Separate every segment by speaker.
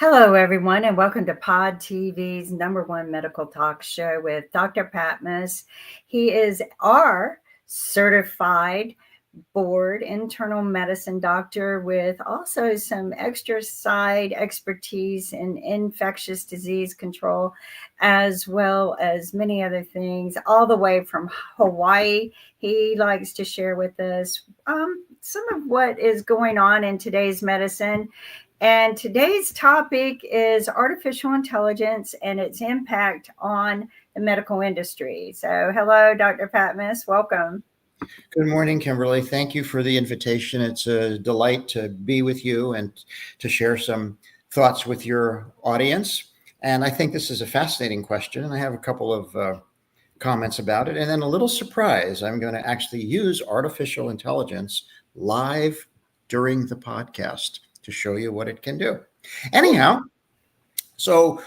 Speaker 1: Hello, everyone, and welcome to Pod TV's number one medical talk show with Dr. Patmos. He is our certified board internal medicine doctor with also some extra side expertise in infectious disease control, as well as many other things, all the way from Hawaii. He likes to share with us some of what is going on in today's medicine. And today's topic is artificial intelligence and its impact on the medical industry. So, hello, Dr. Patmos. Welcome.
Speaker 2: Good morning, Kimberly. Thank you for the invitation. It's a delight to be with you and to share some thoughts with your audience. And I think this is a fascinating question, and I have a couple of comments about it. And then a little surprise, I'm going to actually use artificial intelligence live during the podcast to show you what it can do. Anyhow, so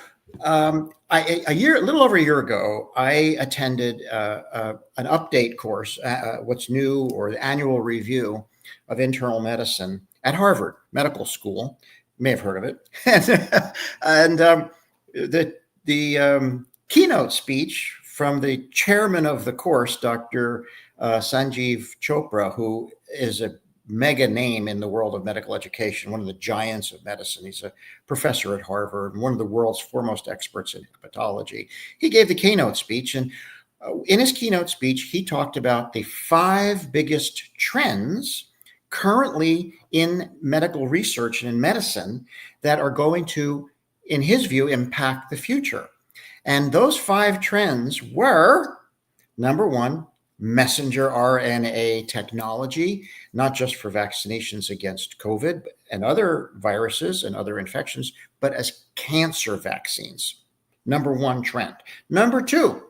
Speaker 2: a little over a year ago, I attended an update course, what's new, or the annual review of internal medicine at Harvard Medical School. You may have heard of it. and the keynote speech from the chairman of the course, Dr. Sanjeev Chopra, who is a mega name in the world of medical education, one of the giants of medicine. He's a professor at Harvard and one of the world's foremost experts in hepatology. He gave the keynote speech, and in his keynote speech, he talked about the 5 biggest trends currently in medical research and in medicine that are going to, in his view, impact the future. And those 5 trends were, number one, messenger RNA technology, not just for vaccinations against COVID and other viruses and other infections, but as cancer vaccines. Number one trend. Number 2,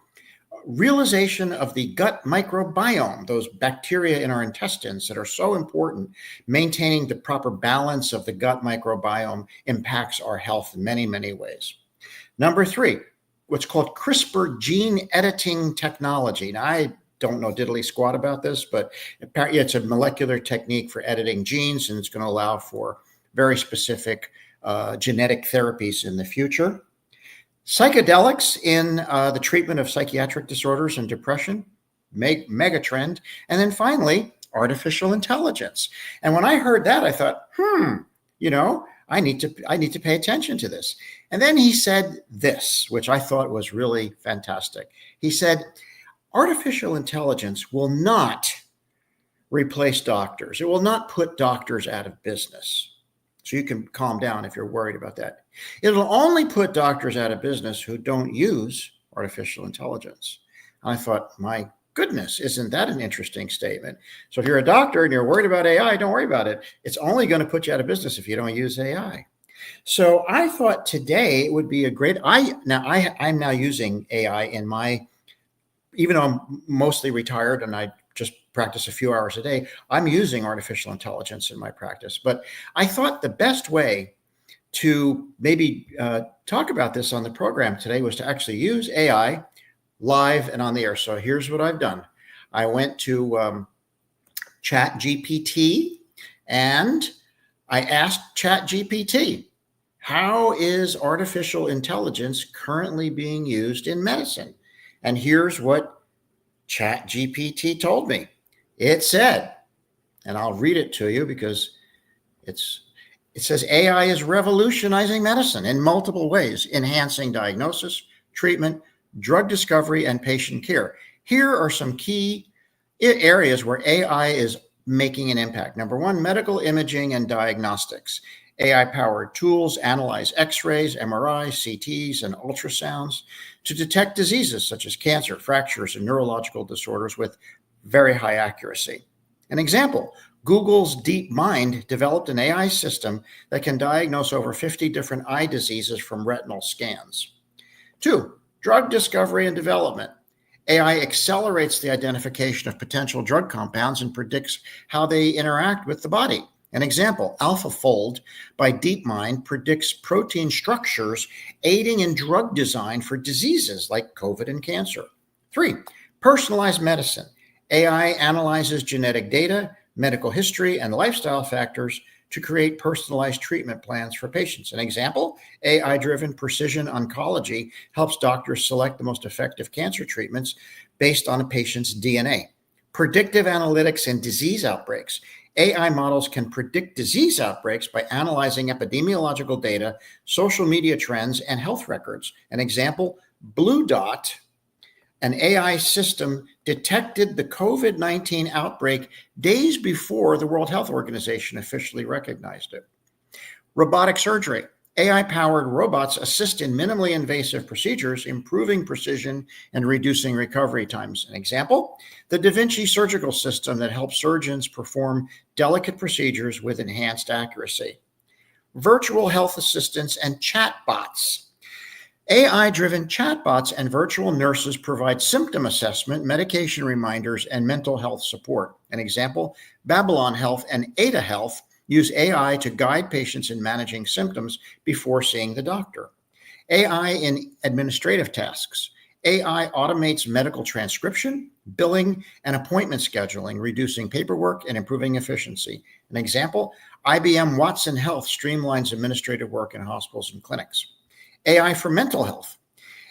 Speaker 2: realization of the gut microbiome, those bacteria in our intestines that are so important. Maintaining the proper balance of the gut microbiome impacts our health in many, many ways. Number 3, what's called CRISPR gene editing technology. Now, I don't know diddly squat about this, but apparently it's a molecular technique for editing genes, and it's going to allow for very specific genetic therapies in the future. Psychedelics in the treatment of psychiatric disorders and depression, mega trend. And then finally, artificial intelligence. And when I heard that, I thought, I need to pay attention to this. And then he said this, which I thought was really fantastic. He said, artificial intelligence will not replace doctors. It will not put doctors out of business. So you can calm down if you're worried about that. It'll only put doctors out of business who don't use artificial intelligence. I thought, my goodness, isn't that an interesting statement? So if you're a doctor and you're worried about AI, don't worry about it. It's only going to put you out of business if you don't use AI. So I thought today it would be a great, I'm now using AI in my, even though I'm mostly retired and I just practice a few hours a day, I'm using artificial intelligence in my practice. But I thought the best way to maybe talk about this on the program today was to actually use AI live and on the air. So here's what I've done. I went to ChatGPT and I asked ChatGPT, how is artificial intelligence currently being used in medicine? And here's what ChatGPT told me. It said, and I'll read it to you because it says AI is revolutionizing medicine in multiple ways, enhancing diagnosis, treatment, drug discovery, and patient care. Here are some key areas where AI is making an impact. Number 1, medical imaging and diagnostics. AI-powered tools analyze X-rays, MRIs, CTs, and ultrasounds to detect diseases such as cancer, fractures, and neurological disorders with very high accuracy. An example, Google's DeepMind developed an AI system that can diagnose over 50 different eye diseases from retinal scans. 2, drug discovery and development. AI accelerates the identification of potential drug compounds and predicts how they interact with the body. An example, AlphaFold by DeepMind predicts protein structures aiding in drug design for diseases like COVID and cancer. 3, personalized medicine. AI analyzes genetic data medical history, and lifestyle factors to create personalized treatment plans for patients. An example, AI-driven precision oncology helps doctors select the most effective cancer treatments based on a patient's DNA. Predictive analytics and disease outbreaks. AI models can predict disease outbreaks by analyzing epidemiological data, social media trends, and health records. An example, Blue Dot, an AI system, detected the COVID-19 outbreak days before the World Health Organization officially recognized it. Robotic surgery. AI-powered robots assist in minimally invasive procedures, improving precision and reducing recovery times. An example, the Da Vinci surgical system that helps surgeons perform delicate procedures with enhanced accuracy. Virtual health assistants and chatbots. AI-driven chatbots and virtual nurses provide symptom assessment, medication reminders, and mental health support. An example, Babylon Health and Ada Health use AI to guide patients in managing symptoms before seeing the doctor. AI in administrative tasks. AI automates medical transcription, billing, and appointment scheduling, reducing paperwork and improving efficiency. An example, IBM Watson Health streamlines administrative work in hospitals and clinics. AI for mental health.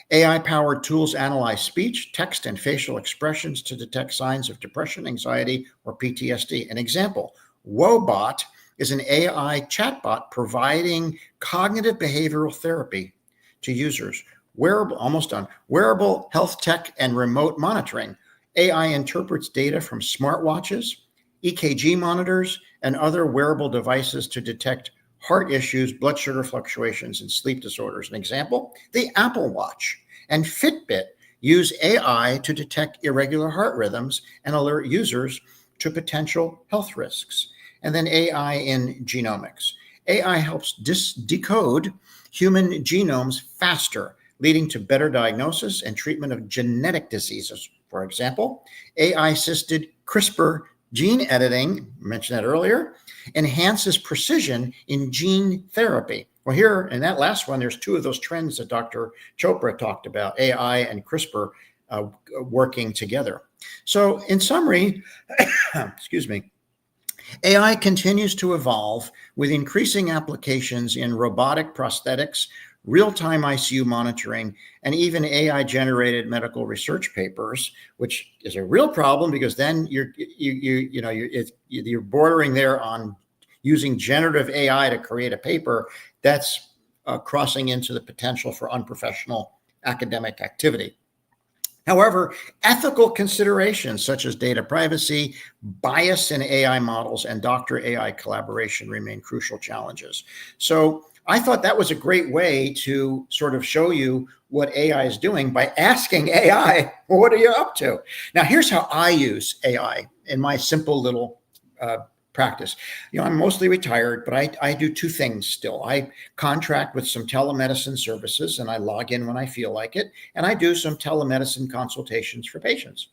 Speaker 2: AI-powered tools analyze speech, text, and facial expressions to detect signs of depression, anxiety, or PTSD. An example, Wobot is an AI chatbot providing cognitive behavioral therapy to users. Wearable health tech and remote monitoring. AI interprets data from smartwatches, EKG monitors, and other wearable devices to detect heart issues, blood sugar fluctuations, and sleep disorders. An example, the Apple Watch and Fitbit use AI to detect irregular heart rhythms and alert users to potential health risks. And then AI in genomics. AI helps decode human genomes faster, leading to better diagnosis and treatment of genetic diseases. For example, AI-assisted CRISPR gene editing, mentioned that earlier, enhances precision in gene therapy. Well, here in that last one, there's two of those trends that Dr. Chopra talked about, AI and CRISPR working together. So in summary, excuse me, AI continues to evolve with increasing applications in robotic prosthetics, real-time ICU monitoring, and even AI-generated medical research papers, which is a real problem because then you're bordering there on using generative AI to create a paper that's crossing into the potential for unprofessional academic activity. However, ethical considerations such as data privacy, bias in AI models, and doctor-AI collaboration remain crucial challenges. So I thought that was a great way to sort of show you what AI is doing by asking AI, well, what are you up to? Now, here's how I use AI in my simple little practice. I'm mostly retired, but I do two things still. I contract with some telemedicine services and I log in when I feel like it. And I do some telemedicine consultations for patients.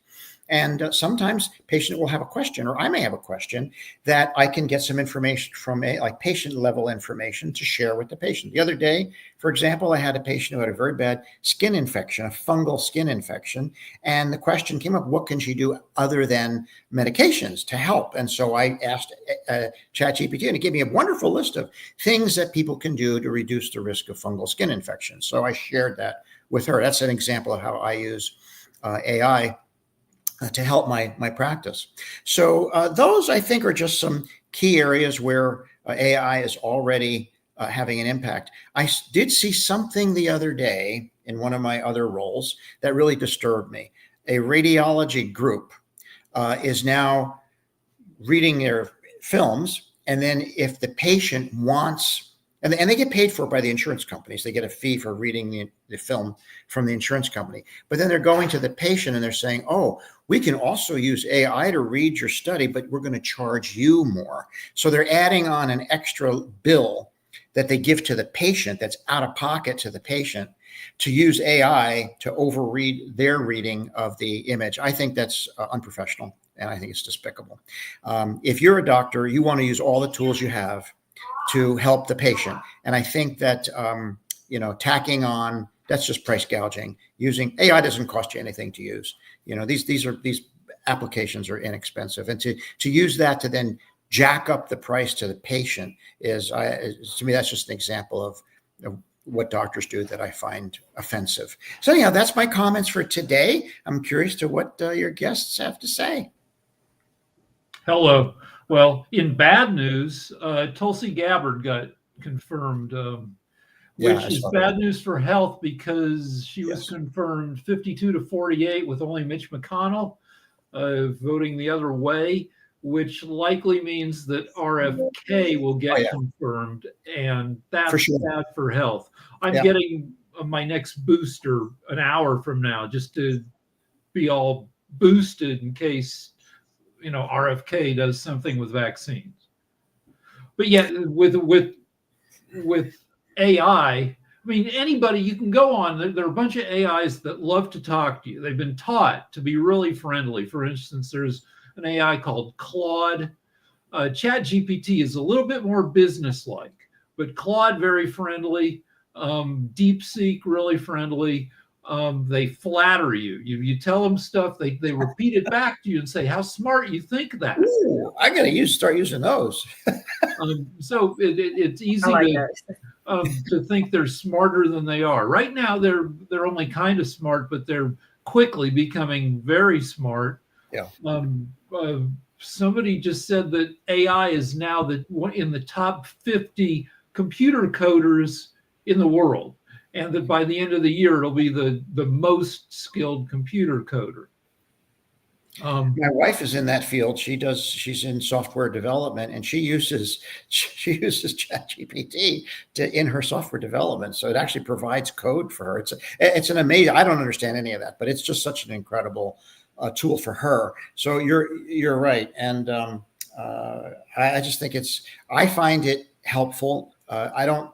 Speaker 2: And sometimes patient will have a question, or I may have a question that I can get some information from like patient level information to share with the patient. The other day, for example, I had a patient who had a very bad skin infection, a fungal skin infection. And the question came up, what can she do other than medications to help? And so I asked ChatGPT, and it gave me a wonderful list of things that people can do to reduce the risk of fungal skin infections. So I shared that with her. That's an example of how I use AI to help my practice. So those, I think, are just some key areas where AI is already having an impact. I did see something the other day in one of my other roles that really disturbed me. A radiology group is now reading their films, and then if the patient wants, and they get paid for it by the insurance companies. They get a fee for reading the film from the insurance company. But then they're going to the patient and they're saying, oh, we can also use AI to read your study, but we're going to charge you more. So they're adding on an extra bill that they give to the patient that's out of pocket to the patient to use AI to overread their reading of the image. I think that's unprofessional, and I think it's despicable. If you're a doctor, you want to use all the tools you have to help the patient. And I think that, tacking on, that's just price gouging. Using AI doesn't cost you anything to use. These applications are inexpensive, and to use that to then jack up the price to the patient to me, that's just an example of what doctors do that I find offensive. So anyhow, that's my comments for today. I'm curious to what your guests have to say.
Speaker 3: Hello. Well, in bad news, Tulsi Gabbard got confirmed, which is bad news for health because she was confirmed 52 to 48 with only Mitch McConnell voting the other way, which likely means that RFK will get confirmed, and that's bad for health. I'm getting my next booster an hour from now just to be all boosted in case RFK does something with vaccines. But yet with AI, I mean, anybody, you can go on, there are a bunch of AIs that love to talk to you. They've been taught to be really friendly. For instance, there's an AI called Claude. ChatGPT is a little bit more business-like, but Claude, very friendly. DeepSeek, really friendly. They flatter you. You tell them stuff, they repeat it back to you and say how smart you think that.
Speaker 2: Ooh, I got to start using those.
Speaker 3: So it's easy to think they're smarter than they are. Right now, they're only kind of smart, but they're quickly becoming very smart.
Speaker 2: Yeah.
Speaker 3: Somebody just said that AI is now in the top 50 computer coders in the world, and that by the end of the year, it'll be the most skilled computer coder.
Speaker 2: My wife is in that field. She's in software development, and she uses ChatGPT in her software development. So it actually provides code for her. It's an amazing. I don't understand any of that, but it's just such an incredible tool for her. So you're right, and I just think I find it helpful. I don't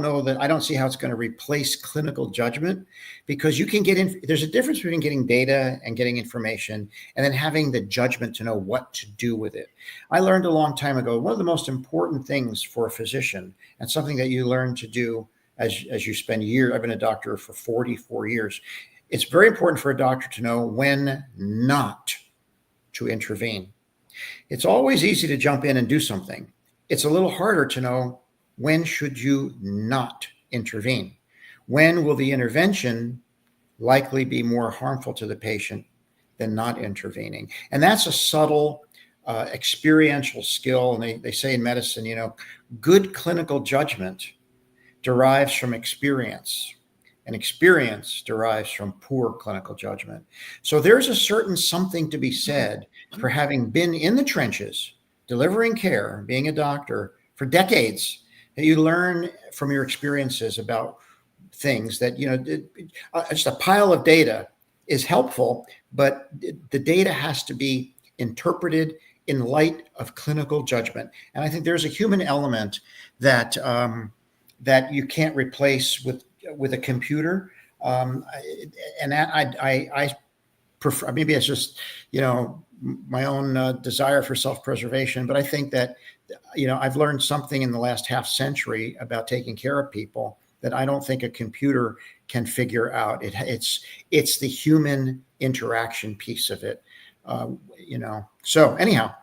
Speaker 2: know that I don't see how it's going to replace clinical judgment, because you can there's a difference between getting data and getting information and then having the judgment to know what to do with it. I learned a long time ago, one of the most important things for a physician, and something that you learn to do as you spend years, I've been a doctor for 44 years. It's very important for a doctor to know when not to intervene. It's always easy to jump in and do something. It's a little harder to know when should you not intervene. When will the intervention likely be more harmful to the patient than not intervening? And that's a subtle experiential skill. And they say in medicine, good clinical judgment derives from experience, and experience derives from poor clinical judgment. So there's a certain something to be said for having been in the trenches, delivering care, being a doctor for decades, that you learn from your experiences about things that, just a pile of data is helpful, but the data has to be interpreted in light of clinical judgment. And I think there's a human element that you can't replace with a computer. And I prefer, maybe it's just, my own desire for self-preservation, but I think that, I've learned something in the last half century about taking care of people that I don't think a computer can figure out. It's the human interaction piece of it, So anyhow,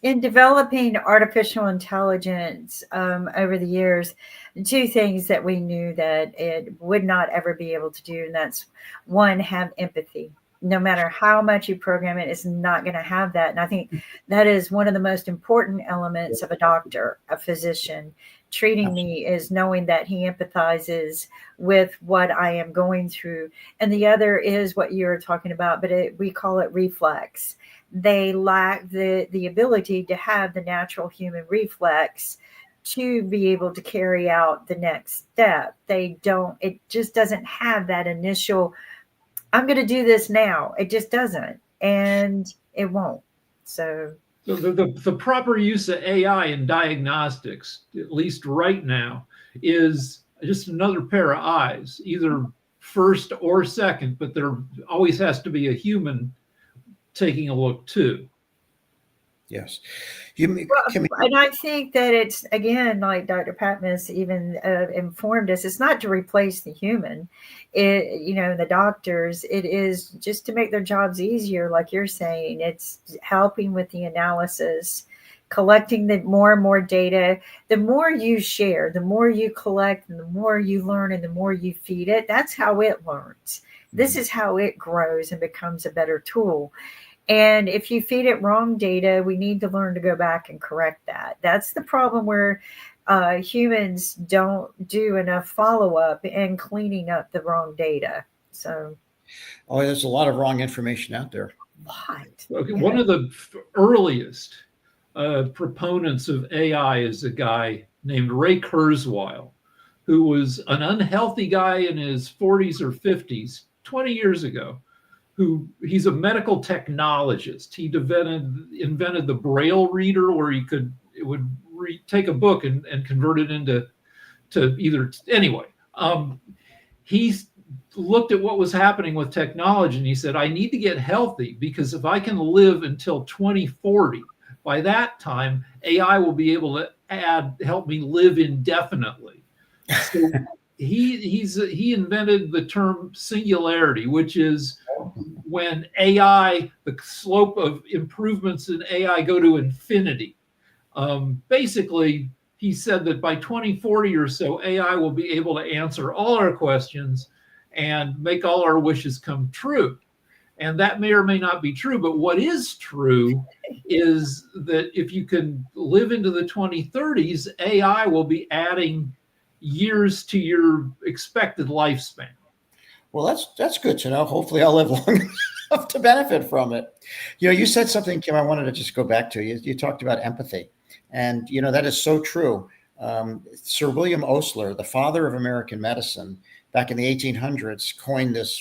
Speaker 1: in developing artificial intelligence over the years, two things that we knew that it would not ever be able to do, and that's one, have empathy. No matter how much you program it, it's not going to have that. And I think that is one of the most important elements of a doctor, a physician. Treating me is knowing that he empathizes with what I am going through. And the other is what you're talking about, but we call it reflex. They lack the ability to have the natural human reflex to be able to carry out the next step. It just doesn't have that initial, I'm going to do this now. It just doesn't, and it won't. So
Speaker 3: the proper use of AI in diagnostics, at least right now, is just another pair of eyes, either first or second, but there always has to be a human taking a look too.
Speaker 2: Yes.
Speaker 1: And I think that it's, again, like Dr. Patmos even informed us, it's not to replace the human, the doctors. It is just to make their jobs easier, like you're saying. It's helping with the analysis, collecting the more and more data. The more you share, the more you collect, and the more you learn, and the more you feed it, that's how it learns. This is how it grows and becomes a better tool. And if you feed it wrong data, we need to learn to go back and correct that. That's the problem, where humans don't do enough follow-up and cleaning up the wrong data. So,
Speaker 2: there's a lot of wrong information out there.
Speaker 1: What?
Speaker 3: Okay, one of the earliest proponents of AI is a guy named Ray Kurzweil, who was an unhealthy guy in his 40s or 50s, 20 years ago. He's a medical technologist. He invented the Braille reader, where it would take a book and convert it into either. Anyway, he's looked at what was happening with technology, and he said, I need to get healthy, because if I can live until 2040, by that time, AI will be able to help me live indefinitely. So he invented the term singularity, which is when AI, the slope of improvements in AI go to infinity. Basically, he said that by 2040 or so, AI will be able to answer all our questions and make all our wishes come true. And that may or may not be true, but what is true is that if you can live into the 2030s, AI will be adding years to your expected lifespan.
Speaker 2: Well, that's good to know. Hopefully I'll live long enough to benefit from it. You said something, Kim, I wanted to just go back to. You talked about empathy. And, that is so true. Sir William Osler, the father of American medicine, back in the 1800s, coined this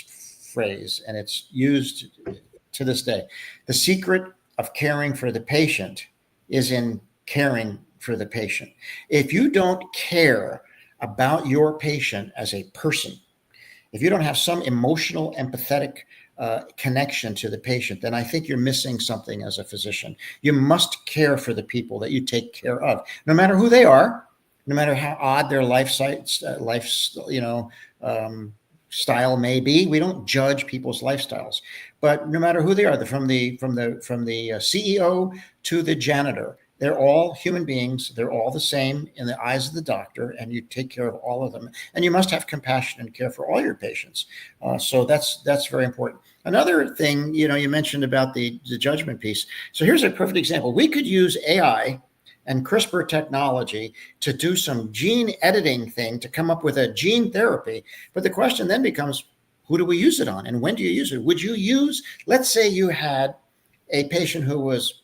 Speaker 2: phrase, and it's used to this day. The secret of caring for the patient is in caring for the patient. If you don't care about your patient as a person, if you don't have some emotional, empathetic connection to the patient, then I think you're missing something as a physician. You must care for the people that you take care of, no matter who they are, no matter how odd their style may be. We don't judge people's lifestyles, but no matter who they are, from the CEO to the janitor, they're all human beings. They're all the same in the eyes of the doctor, and you take care of all of them. And you must have compassion and care for all your patients. So that's very important. Another thing, you mentioned about the judgment piece. So here's a perfect example. We could use AI and CRISPR technology to do some gene editing thing to come up with a gene therapy. But the question then becomes, who do we use it on, and when do you use it? Would you use, let's say you had a patient who was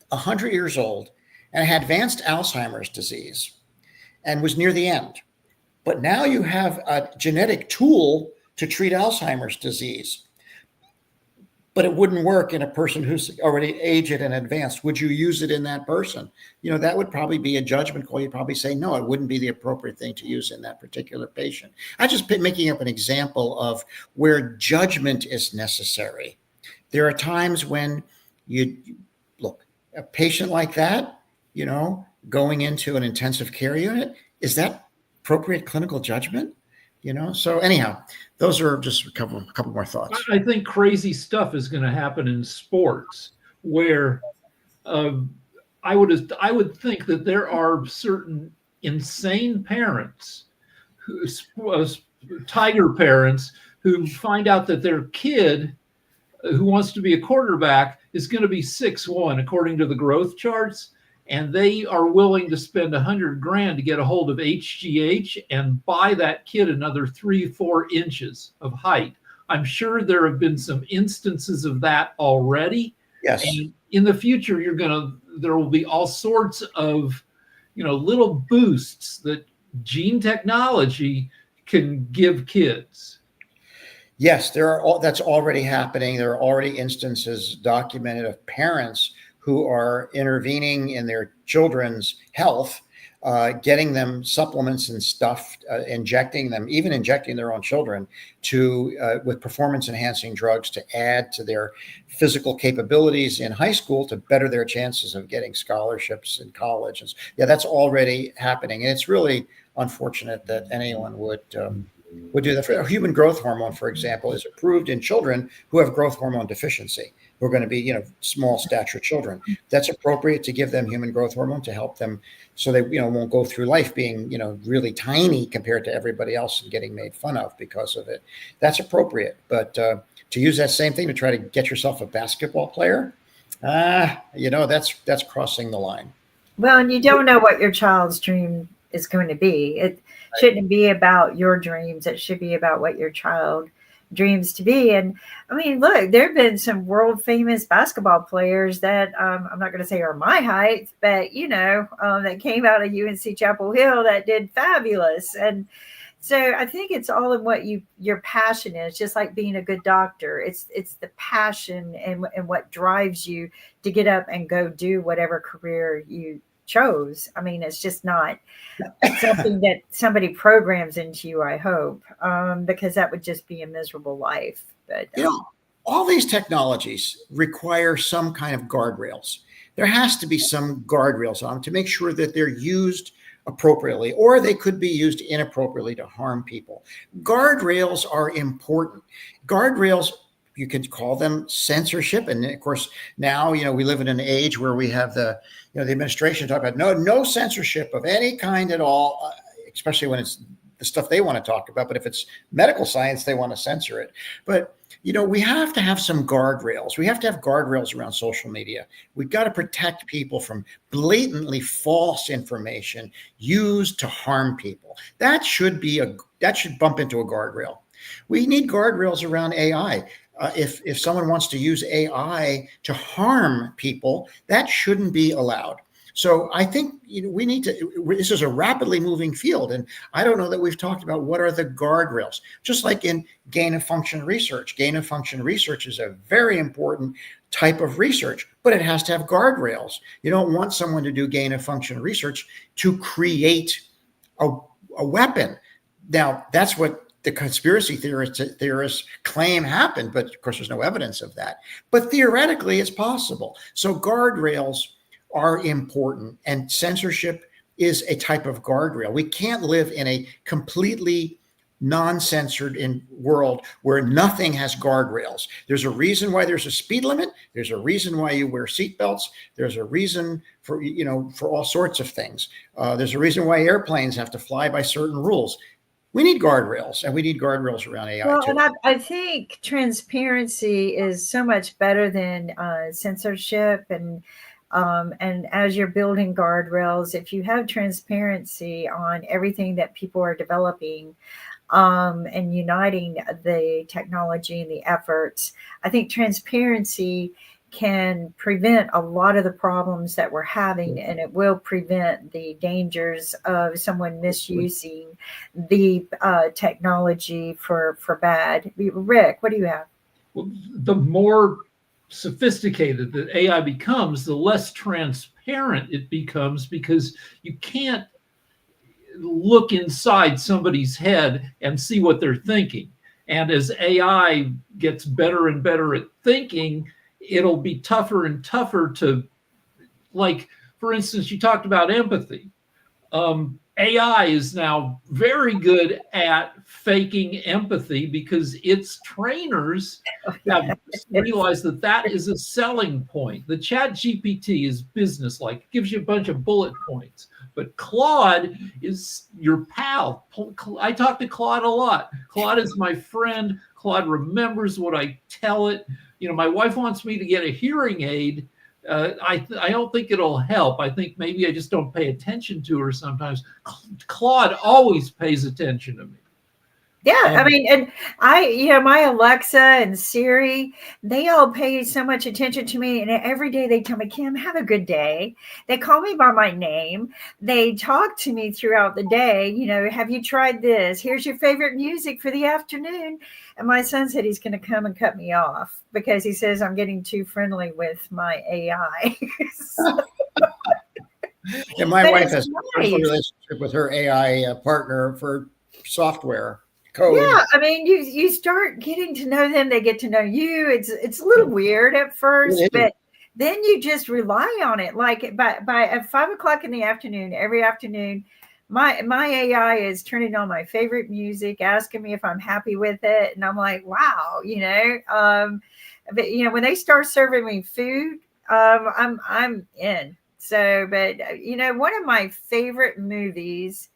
Speaker 2: 100 years old and had advanced Alzheimer's disease and was near the end. But now you have a genetic tool to treat Alzheimer's disease, but it wouldn't work in a person who's already aged and advanced. Would you use it in that person? That would probably be a judgment call. You'd probably say, no, it wouldn't be the appropriate thing to use in that particular patient. I'm just making up an example of where judgment is necessary. There are times when look, a patient like that, going into an intensive care unit, is that appropriate clinical judgment? So anyhow, those are just a couple more thoughts.
Speaker 3: I think crazy stuff is going to happen in sports, where I would think that there are certain insane parents, tiger parents, who find out that their kid who wants to be a quarterback is going to be 6'1" according to the growth charts, and they are willing to spend $100,000 to get a hold of HGH and buy that kid another 3-4 inches of height. I'm sure there have been some instances of that already.
Speaker 2: Yes.
Speaker 3: And in the future, there will be all sorts of, little boosts that gene technology can give kids.
Speaker 2: Yes, that's already happening. There are already instances documented of parents who are intervening in their children's health getting them supplements and stuff, injecting their own children with performance enhancing drugs to add to their physical capabilities in high school to better their chances of getting scholarships in college. And yeah, that's already happening. And it's really unfortunate that anyone would do that. Human growth hormone, for example, is approved in children who have growth hormone deficiency, who are going to be, small stature children. That's appropriate to give them human growth hormone to help them so they, won't go through life being, really tiny compared to everybody else and getting made fun of because of it. That's appropriate. But to use that same thing to try to get yourself a basketball player, that's crossing the line.
Speaker 1: Well, and you don't know what your child's dream is going to be. It shouldn't be about your dreams. It should be about what your child dreams to be. And I mean, look, there have been some world famous basketball players that I'm not going to say are my height, but that came out of UNC Chapel Hill that did fabulous. And so I think it's all in what your passion is, just like being a good doctor. It's the passion and what drives you to get up and go do whatever career you chose. I mean, it's just not something that somebody programs into you, I hope, because that would just be a miserable life. But
Speaker 2: all these technologies require some kind of guardrails. There has to be some guardrails on them to make sure that they're used appropriately, or they could be used inappropriately to harm people. Guardrails are important. Guardrails, you could call them censorship. And of course, now, we live in an age where we have the administration talk about no censorship of any kind at all, especially when it's the stuff they want to talk about. But if it's medical science, they want to censor it. But, we have to have some guardrails. We have to have guardrails around social media. We've got to protect people from blatantly false information used to harm people. That should bump into a guardrail. We need guardrails around AI. If someone wants to use AI to harm people, that shouldn't be allowed. So I think we need to. This is a rapidly moving field, and I don't know that we've talked about what are the guardrails. Just like in gain of function research, gain of function research is a very important type of research, but it has to have guardrails. You don't want someone to do gain of function research to create a weapon. Now, that's what the conspiracy theorists claim happened, but of course there's no evidence of that. But theoretically, it's possible. So guardrails are important, and censorship is a type of guardrail. We can't live in a completely non-censored world where nothing has guardrails. There's a reason why there's a speed limit. There's a reason why you wear seatbelts. There's a reason for all sorts of things. There's a reason why airplanes have to fly by certain rules. We need guardrails, and we need guardrails around AI too.
Speaker 1: And I think transparency is so much better than censorship. And as you're building guardrails, if you have transparency on everything that people are developing and uniting the technology and the efforts, I think transparency can prevent a lot of the problems that we're having, and it will prevent the dangers of someone misusing the technology for bad. Rick, what do you have?
Speaker 3: Well, the more sophisticated that AI becomes, the less transparent it becomes, because you can't look inside somebody's head and see what they're thinking. And as AI gets better and better at thinking, it'll be tougher and tougher to, like, for instance, you talked about empathy. AI is now very good at faking empathy because its trainers have realized that is a selling point. The ChatGPT is business-like, it gives you a bunch of bullet points. But Claude is your pal. I talk to Claude a lot. Claude is my friend. Claude remembers what I tell it. My wife wants me to get a hearing aid. I don't think it'll help. I think maybe I just don't pay attention to her sometimes. Claude always pays attention to me.
Speaker 1: Yeah, I mean, and my Alexa and Siri, they all pay so much attention to me. And every day they tell me, Kim, have a good day. They call me by my name. They talk to me throughout the day. Have you tried this? Here's your favorite music for the afternoon. And my son said he's going to come and cut me off because he says I'm getting too friendly with my AI.
Speaker 2: Yeah, my wife has relationship with her AI partner for software code.
Speaker 1: Yeah, I mean, you start getting to know them; they get to know you. It's a little weird at first, but then you just rely on it. Like by at 5 o'clock in the afternoon, every afternoon, my AI is turning on my favorite music, asking me if I'm happy with it, and I'm like, wow, But when they start serving me food, I'm in. So, but one of my favorite movies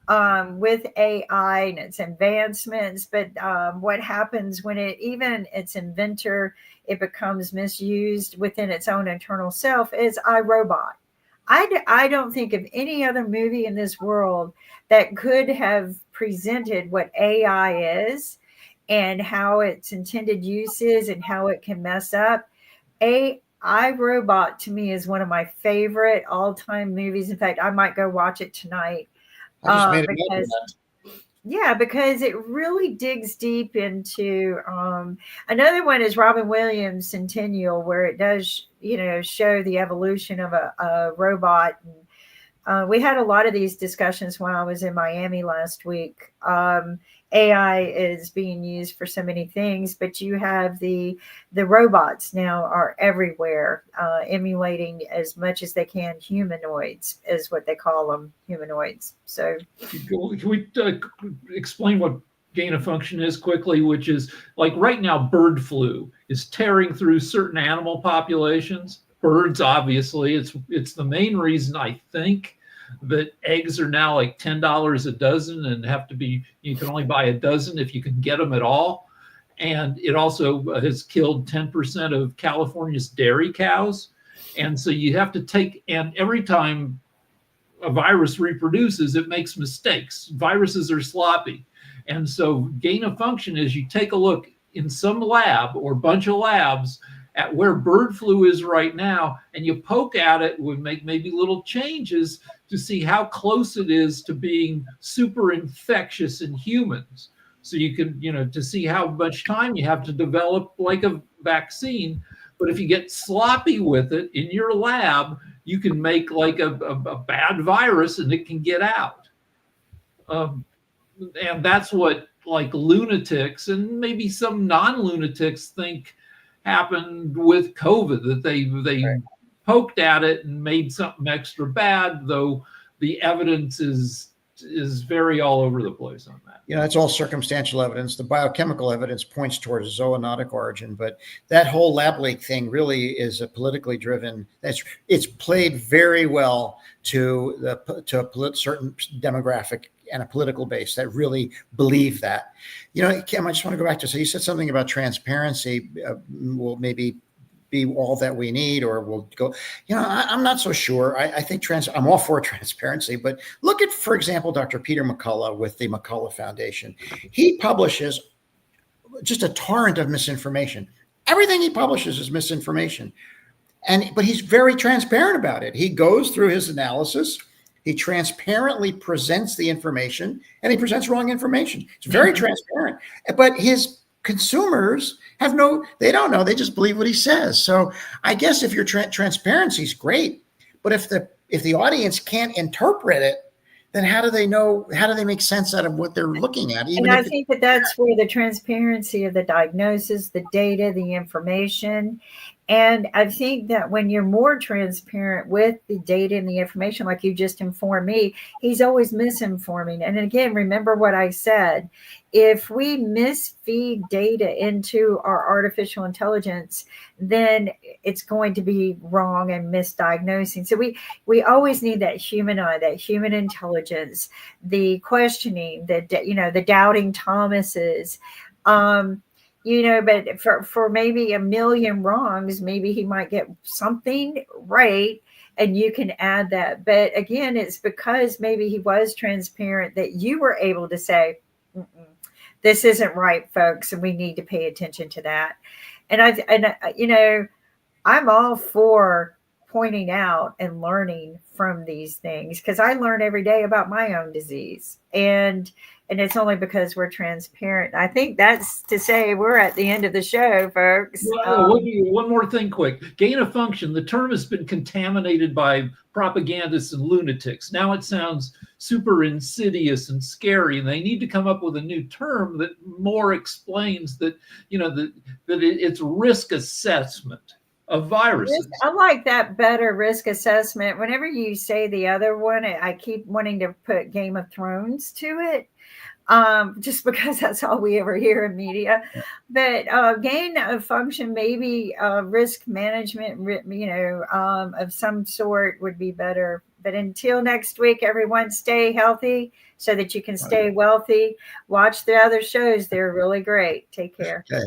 Speaker 1: with AI and its advancements, but what happens when its inventor, it becomes misused within its own internal self is iRobot. I don't think of any other movie in this world that could have presented what AI is and how its intended use is and how it can mess up. iRobot to me is one of my favorite all-time movies. In fact, I might go watch it tonight. Because it really digs deep into another one is Robin Williams Centennial, where it does show the evolution of a robot. And we had a lot of these discussions when I was in Miami last week. AI is being used for so many things, but you have the robots now are everywhere, emulating as much as they can humanoids, is what they call them, humanoids. So
Speaker 3: can we explain what gain of function is quickly, which is like right now, bird flu is tearing through certain animal populations. Birds, obviously, it's the main reason I think that eggs are now like $10 a dozen and you can only buy a dozen if you can get them at all. And it also has killed 10% of California's dairy cows. And so you have to and every time a virus reproduces, it makes mistakes. Viruses are sloppy. And so gain of function is you take a look in some lab or bunch of labs at where bird flu is right now, and you poke at it with make maybe little changes to see how close it is to being super infectious in humans. So you can, to see how much time you have to develop like a vaccine. But if you get sloppy with it in your lab, you can make like a bad virus and it can get out. And that's what like lunatics and maybe some non-lunatics think happened with COVID, that they poked at it and made something extra bad, though the evidence is very all over the place on that.
Speaker 2: It's all circumstantial evidence. The biochemical evidence points towards a zoonotic origin, but that whole lab leak thing really is a politically driven. It's played very well to a certain demographic and a political base that really believe that. Kim, I just want to go back to, so you said something about transparency will maybe be all that we need, or we'll go, I'm not so sure. I think I'm all for transparency, but look at, for example, Dr. Peter McCullough with the McCullough Foundation. He publishes just a torrent of misinformation. Everything he publishes is misinformation. But he's very transparent about it. He goes through his analysis. He transparently presents the information, and he presents wrong information. It's very transparent. But his consumers they don't know. They just believe what he says. So I guess if your transparency is great, but if the audience can't interpret it, then how do they know? How do they make sense out of what they're looking at?
Speaker 1: And I think that's where the transparency of the diagnosis, the data, the information. And I think that when you're more transparent with the data and the information, like you just informed me, he's always misinforming. And again, remember what I said. If we misfeed data into our artificial intelligence, then it's going to be wrong and misdiagnosing. So we always need that human eye, that human intelligence, the questioning, the doubting Thomases. But for maybe a million wrongs, maybe he might get something right, and you can add that. But again, it's because maybe he was transparent that you were able to say, this isn't right, folks, and we need to pay attention to that. And I'm all for pointing out and learning from these things, because I learn every day about my own disease, and it's only because we're transparent. I think that's to say we're at the end of the show, folks.
Speaker 3: Well, one more thing quick. Gain of function, the term has been contaminated by propagandists and lunatics. Now it sounds super insidious and scary, and they need to come up with a new term that more explains that, that it's risk assessment of viruses.
Speaker 1: I like that better, risk assessment. Whenever you say the other one, I keep wanting to put Game of Thrones to it, just because that's all we ever hear in media. But gain of function, maybe risk management, of some sort would be better. But until next week, everyone stay healthy so that you can stay wealthy. Watch the other shows. They're really great. Take care.
Speaker 2: Okay.